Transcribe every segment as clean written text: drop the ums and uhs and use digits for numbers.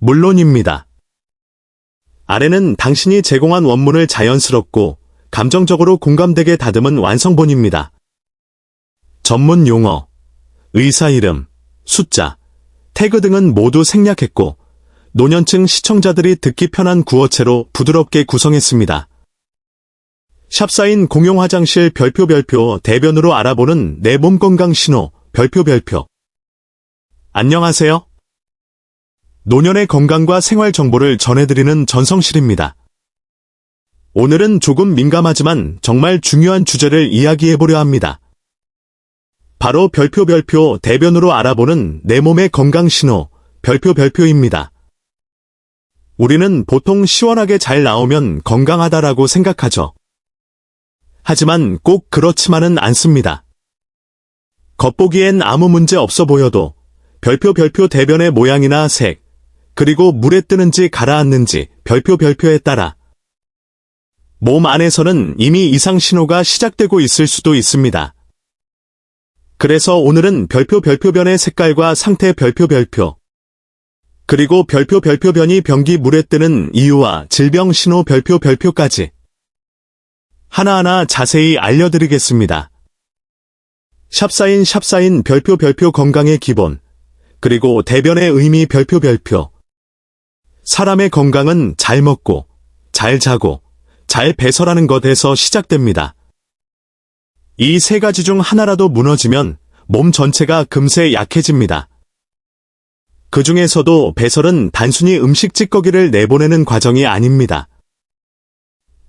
물론입니다. 아래는 당신이 제공한 원문을 자연스럽고 감정적으로 공감되게 다듬은 완성본입니다. 전문 용어, 의사 이름, 숫자, 태그 등은 모두 생략했고 노년층 시청자들이 듣기 편한 구어체로 부드럽게 구성했습니다. 샵사인 공용 화장실 별표 대변으로 알아보는 내 몸 건강 신호 별표. 안녕하세요. 노년의 건강과 생활 정보를 전해드리는 전성실입니다. 오늘은 조금 민감하지만 정말 중요한 주제를 이야기해보려 합니다. 바로 별표 대변으로 알아보는 내 몸의 건강 신호 별표입니다. 우리는 보통 시원하게 잘 나오면 건강하다라고 생각하죠. 하지만 꼭 그렇지만은 않습니다. 겉보기엔 아무 문제 없어 보여도 별표 대변의 모양이나 색, 그리고 물에 뜨는지 가라앉는지 별표에 따라 몸 안에서는 이미 이상 신호가 시작되고 있을 수도 있습니다. 그래서 오늘은 별표변의 색깔과 상태 별표 그리고 별표변이 변기 물에 뜨는 이유와 질병 신호 별표까지 하나하나 자세히 알려드리겠습니다. 샵사인 별표 건강의 기본, 그리고 대변의 의미 별표. 사람의 건강은 잘 먹고, 잘 자고, 잘 배설하는 것에서 시작됩니다. 이 세 가지 중 하나라도 무너지면 몸 전체가 금세 약해집니다. 그 중에서도 배설은 단순히 음식 찌꺼기를 내보내는 과정이 아닙니다.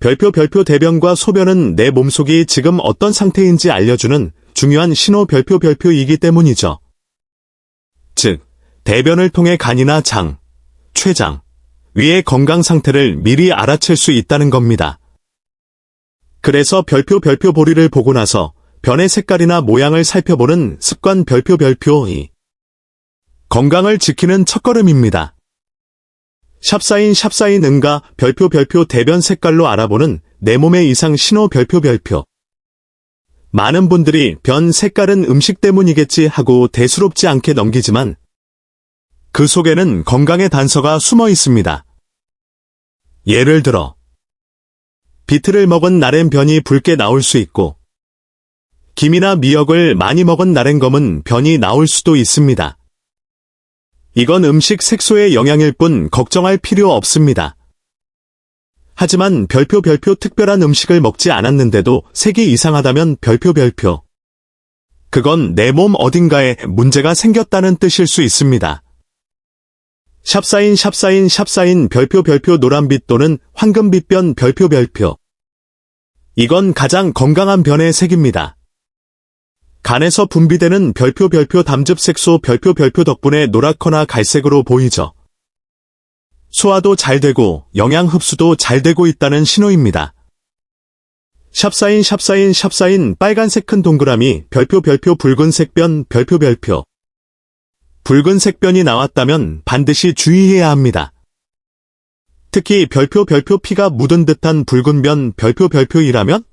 별표 대변과 소변은 내 몸속이 지금 어떤 상태인지 알려주는 중요한 신호 별표이기 때문이죠. 즉, 대변을 통해 간이나 장, 췌장, 위의 건강 상태를 미리 알아챌 수 있다는 겁니다. 그래서 별표 보리를 보고 나서 변의 색깔이나 모양을 살펴보는 습관 별표이 건강을 지키는 첫걸음입니다. 샵사인 응가 별표 대변 색깔로 알아보는 내 몸의 이상 신호 별표. 많은 분들이 변 색깔은 음식 때문이겠지 하고 대수롭지 않게 넘기지만 그 속에는 건강의 단서가 숨어 있습니다. 예를 들어 비트를 먹은 날엔 변이 붉게 나올 수 있고 김이나 미역을 많이 먹은 날엔 검은 변이 나올 수도 있습니다. 이건 음식 색소의 영향일 뿐 걱정할 필요 없습니다. 하지만 별표 특별한 음식을 먹지 않았는데도 색이 이상하다면 별표. 그건 내 몸 어딘가에 문제가 생겼다는 뜻일 수 있습니다. 샵사인 별표 노란빛 또는 황금빛 변 별표. 이건 가장 건강한 변의 색입니다. 간에서 분비되는 별표 담즙색소 별표 덕분에 노랗거나 갈색으로 보이죠. 소화도 잘 되고 영양 흡수도 잘 되고 있다는 신호입니다. 샵사인 빨간색 큰 동그라미 별표 붉은색 변 별표. 붉은색 변이 나왔다면 반드시 주의해야 합니다. 특히 별표 피가 묻은 듯한 붉은 변 별표이라면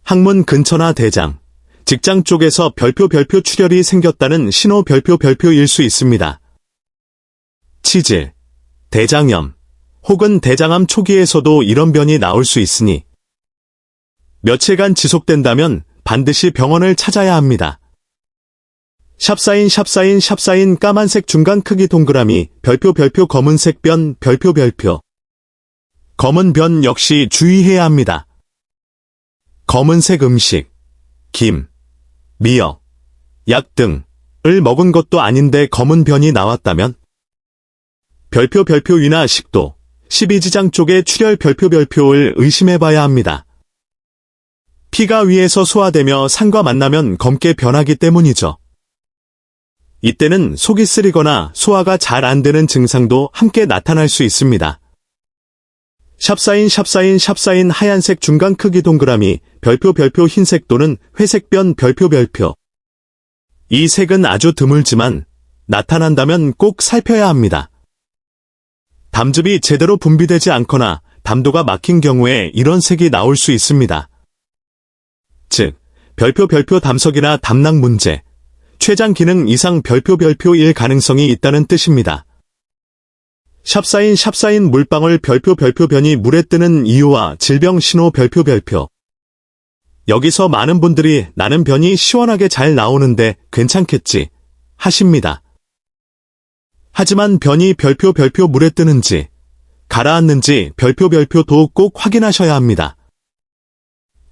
항문 근처나 대장, 직장 쪽에서 별표 출혈이 생겼다는 신호 별표일 수 있습니다. 치질, 대장염, 혹은 대장암 초기에서도 이런 변이 나올 수 있으니 며칠간 지속된다면 반드시 병원을 찾아야 합니다. 샵사인 까만색 중간 크기 동그라미 별표 검은색 변 별표. 검은 변 역시 주의해야 합니다. 검은색 음식, 김, 미역, 약 등을 먹은 것도 아닌데 검은 변이 나왔다면 별표 위나 식도, 십이지장 쪽의 출혈 별표를 의심해봐야 합니다. 피가 위에서 소화되며 산과 만나면 검게 변하기 때문이죠. 이때는 속이 쓰리거나 소화가 잘 안 되는 증상도 함께 나타날 수 있습니다. 샵사인 하얀색 중간 크기 동그라미 별표 흰색 또는 회색 변 별표. 이 색은 아주 드물지만 나타난다면 꼭 살펴야 합니다. 담즙이 제대로 분비되지 않거나 담도가 막힌 경우에 이런 색이 나올 수 있습니다. 즉, 별표 담석이나 담낭 문제, 췌장 기능 이상 별표일 가능성이 있다는 뜻입니다. 샵사인 물방울 별표 변이 물에 뜨는 이유와 질병 신호 별표. 여기서 많은 분들이 나는 변이 시원하게 잘 나오는데 괜찮겠지 하십니다. 하지만 변이 별표 물에 뜨는지 가라앉는지 별표도 꼭 확인하셔야 합니다.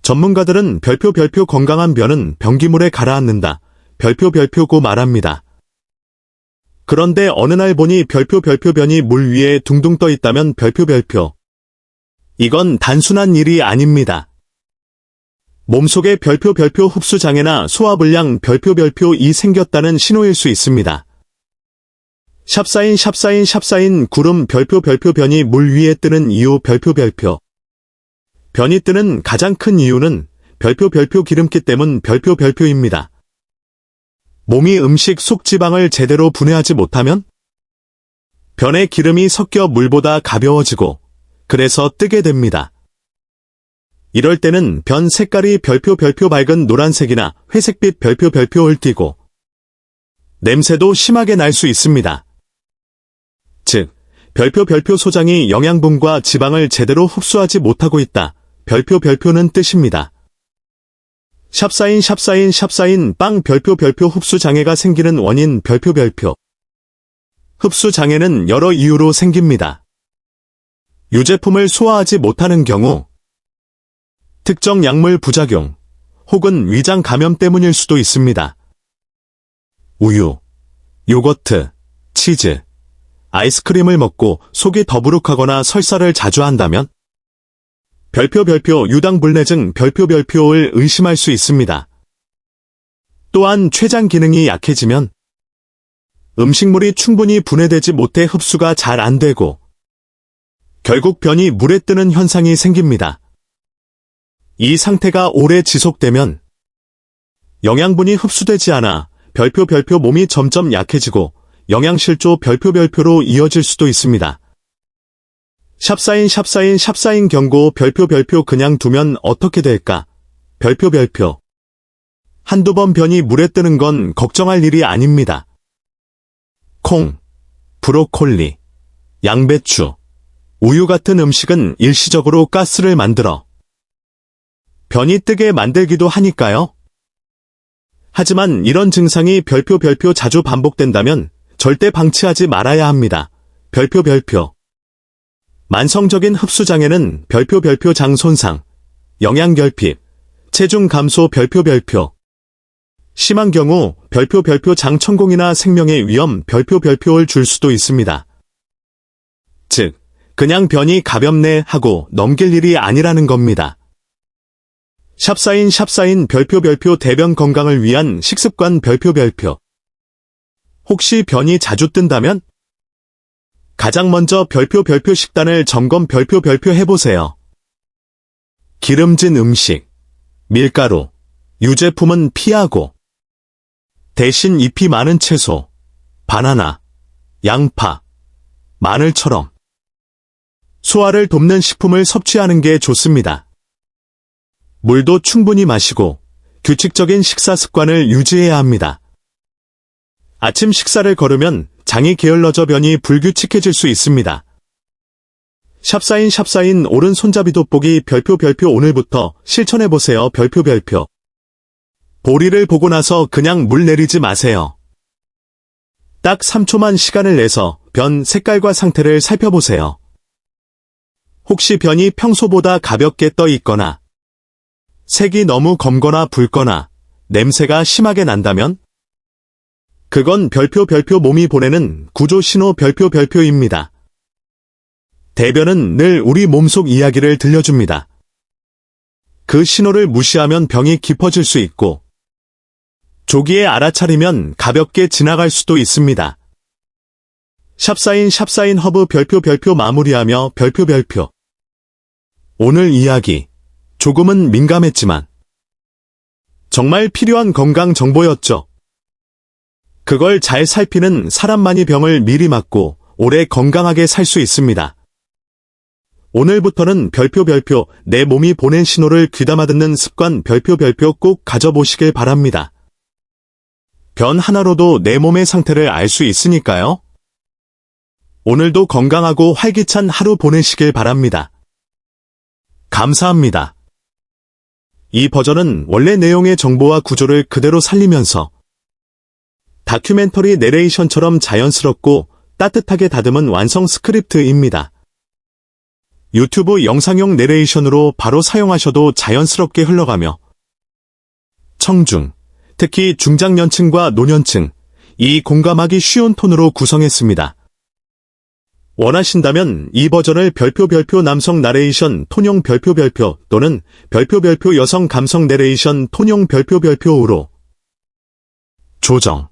전문가들은 별표 건강한 변은 변기물에 가라앉는다. 별표고 말합니다. 그런데 어느 날 보니 별표 변이 물 위에 둥둥 떠 있다면 별표. 이건 단순한 일이 아닙니다. 몸속에 별표 흡수장애나 소화불량 별표 이 생겼다는 신호일 수 있습니다. 샵사인 구름 별표 변이 물 위에 뜨는 이유 별표. 변이 뜨는 가장 큰 이유는 별표 기름기 때문 별표입니다. 몸이 음식 속 지방을 제대로 분해하지 못하면 변에 기름이 섞여 물보다 가벼워지고 그래서 뜨게 됩니다. 이럴 때는 변 색깔이 별표 밝은 노란색이나 회색빛 별표를 띠고 냄새도 심하게 날 수 있습니다. 즉, 별표 소장이 영양분과 지방을 제대로 흡수하지 못하고 있다. 별표는 뜻입니다. 샵사인 빵 별표 흡수 장애가 생기는 원인 별표. 흡수 장애는 여러 이유로 생깁니다. 유제품을 소화하지 못하는 경우, 특정 약물 부작용, 혹은 위장 감염 때문일 수도 있습니다. 우유, 요거트, 치즈, 아이스크림을 먹고 속이 더부룩하거나 설사를 자주 한다면 별표 유당불내증 별표를 의심할 수 있습니다. 또한 췌장 기능이 약해지면 음식물이 충분히 분해되지 못해 흡수가 잘 안 되고 결국 변이 물에 뜨는 현상이 생깁니다. 이 상태가 오래 지속되면 영양분이 흡수되지 않아 별표 몸이 점점 약해지고 영양실조 별표로 이어질 수도 있습니다. 샵사인 경고 별표 그냥 두면 어떻게 될까? 별표. 한두 번 변이 물에 뜨는 건 걱정할 일이 아닙니다. 콩, 브로콜리, 양배추, 우유 같은 음식은 일시적으로 가스를 만들어 변이 뜨게 만들기도 하니까요. 하지만 이런 증상이 별표 자주 반복된다면 절대 방치하지 말아야 합니다. 별표. 만성적인 흡수장애는 별표 장 손상, 영양결핍, 체중 감소 별표. 심한 경우 별표 장 천공이나 생명의 위험 별표를 줄 수도 있습니다. 즉, 그냥 변이 가볍네 하고 넘길 일이 아니라는 겁니다. 샵사인 별표 대변 건강을 위한 식습관 별표. 혹시 변이 자주 뜬다면? 가장 먼저 별표 식단을 점검 별표 해보세요. 기름진 음식, 밀가루, 유제품은 피하고 대신 잎이 많은 채소, 바나나, 양파, 마늘처럼 소화를 돕는 식품을 섭취하는 게 좋습니다. 물도 충분히 마시고 규칙적인 식사 습관을 유지해야 합니다. 아침 식사를 거르면 장이 게을러져 변이 불규칙해질 수 있습니다. 샵사인 오른 손잡이 돋보기 별표 오늘부터 실천해보세요. 별표. 보리를 보고 나서 그냥 물 내리지 마세요. 딱 3초만 시간을 내서 변 색깔과 상태를 살펴보세요. 혹시 변이 평소보다 가볍게 떠 있거나 색이 너무 검거나 붉거나 냄새가 심하게 난다면 그건 별표 몸이 보내는 구조 신호 별표입니다. 대변은 늘 우리 몸속 이야기를 들려줍니다. 그 신호를 무시하면 병이 깊어질 수 있고 조기에 알아차리면 가볍게 지나갈 수도 있습니다. 샵사인 허브 별표 마무리하며 별표. 오늘 이야기 조금은 민감했지만 정말 필요한 건강 정보였죠. 그걸 잘 살피는 사람만이 병을 미리 막고 오래 건강하게 살 수 있습니다. 오늘부터는 별표 내 몸이 보낸 신호를 귀담아 듣는 습관 별표 꼭 가져보시길 바랍니다. 변 하나로도 내 몸의 상태를 알 수 있으니까요. 오늘도 건강하고 활기찬 하루 보내시길 바랍니다. 감사합니다. 이 버전은 원래 내용의 정보와 구조를 그대로 살리면서 다큐멘터리 내레이션처럼 자연스럽고 따뜻하게 다듬은 완성 스크립트입니다. 유튜브 영상용 내레이션으로 바로 사용하셔도 자연스럽게 흘러가며 청중, 특히 중장년층과 노년층, 이 공감하기 쉬운 톤으로 구성했습니다. 원하신다면 이 버전을 별표 남성 나레이션 톤형 별표 또는 별표 여성 감성 내레이션 톤형 별표 5로 조정.